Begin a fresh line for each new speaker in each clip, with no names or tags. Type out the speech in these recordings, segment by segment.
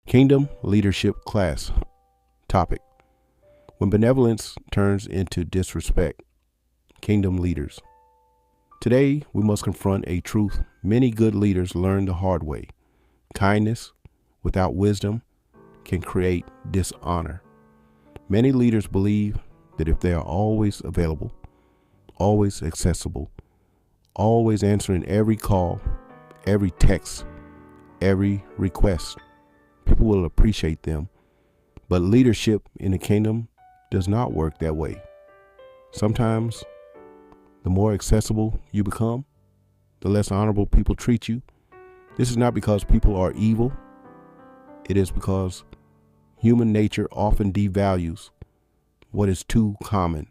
Kingdom Leadership Class. Topic: When benevolence turns into disrespect. Kingdom leaders. Today, we must confront a truth many good leaders learn the hard way. Kindness without wisdom can create dishonor. Many leaders believe that if they are always available, always accessible, always answering every call, every text, every request, people will appreciate them. But leadership in the kingdom does not work that way. Sometimes, the more accessible you become, the less honorable people treat you. This is not because people are evil. It is because human nature often devalues what is too common.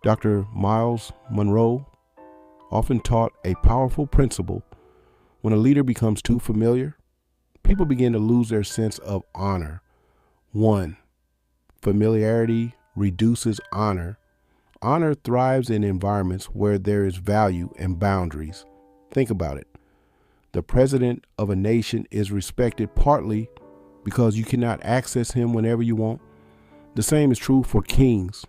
Dr. Miles Monroe often taught a powerful principle: when a leader becomes too familiar, people begin to lose their sense of honor. 1. Familiarity reduces honor. Honor thrives in environments where there is value and boundaries. Think about it. The president of a nation is respected partly because you cannot access him whenever you want. The same is true for kings.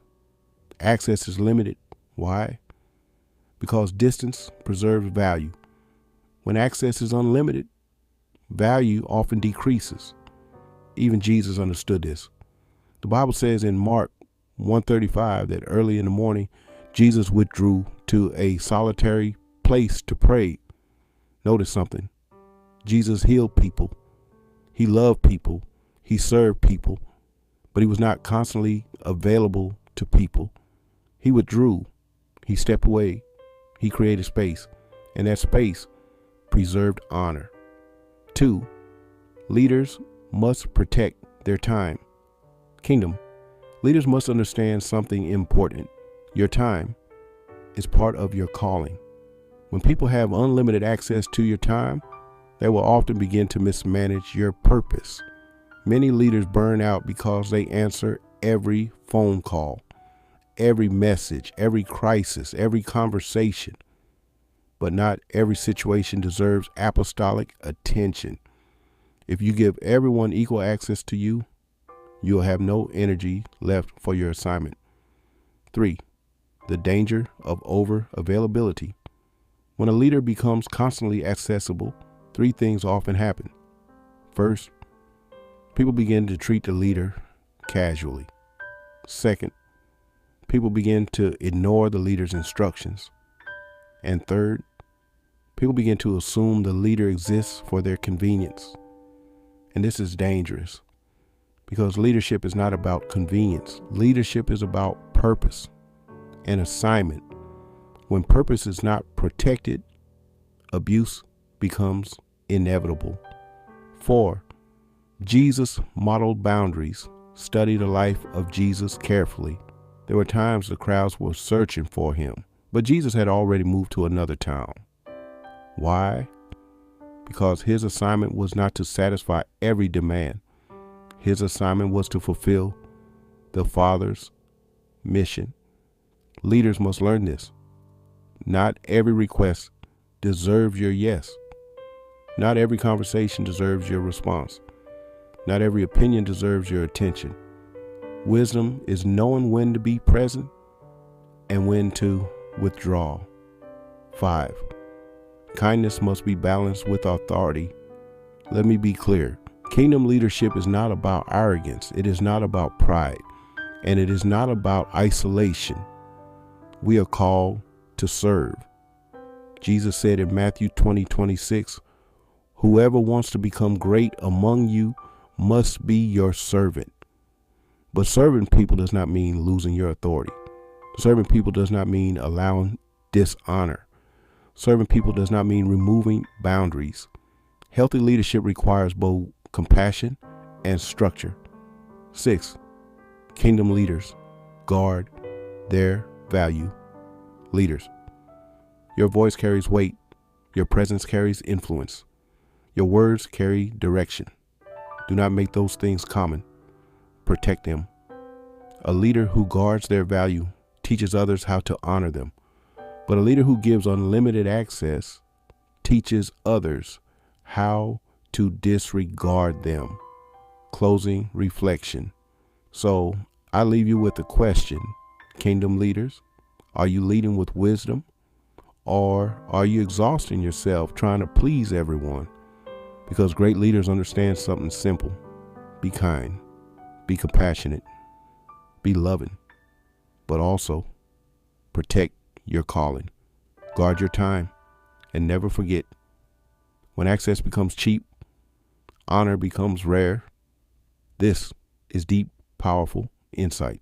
Access is limited. Why? Because distance preserves value. When access is unlimited, value often decreases. Even Jesus understood this. The Bible says in Mark 1:35 that early in the morning, Jesus withdrew to a solitary place to pray. Notice something. Jesus healed people. He loved people. He served people, but he was not constantly available to people. He withdrew. He stepped away. He created space, and that space preserved honor. 2. Leaders must protect their time. Kingdom. Leaders must understand something important. Your time is part of your calling. When people have unlimited access to your time, they will often begin to mismanage your purpose. Many leaders burn out because they answer every phone call, every message, every crisis, every conversation. But not every situation deserves apostolic attention. If you give everyone equal access to you, you'll have no energy left for your assignment. 3. The danger of over availability. When a leader becomes constantly accessible, 3 things often happen. First, people begin to treat the leader casually. Second, people begin to ignore the leader's instructions. And third, people begin to assume the leader exists for their convenience. And this is dangerous, because leadership is not about convenience. Leadership is about purpose and assignment. When purpose is not protected, abuse becomes inevitable. 4. Jesus modeled boundaries. Study the life of Jesus carefully. There were times the crowds were searching for him, but Jesus had already moved to another town. Why? Because his assignment was not to satisfy every demand. His assignment was to fulfill the Father's mission. Leaders must learn this. Not every request deserves your yes. Not every conversation deserves your response. Not every opinion deserves your attention. Wisdom is knowing when to be present and when to withdraw. 5. Kindness must be balanced with authority. Let me be clear. Kingdom leadership is not about arrogance. It is not about pride. And it is not about isolation. We are called to serve. Jesus said in Matthew 20:26, "Whoever wants to become great among you must be your servant." But serving people does not mean losing your authority. Serving people does not mean allowing dishonor. Serving people does not mean removing boundaries. Healthy leadership requires both compassion and structure. 6. Kingdom leaders guard their value. Leaders. Your voice carries weight. Your presence carries influence. Your words carry direction. Do not make those things common. Protect them. A leader who guards their value teaches others how to honor them. But a leader who gives unlimited access teaches others how to disregard them. closing reflection. So I leave you with a question. Kingdom leaders, are you leading with wisdom, or are you exhausting yourself trying to please everyone? Because great leaders understand something simple. Be kind, be compassionate, be loving, but also protect your calling. Guard your time, and never forget, when access becomes cheap, honor becomes rare. This is deep, powerful insight.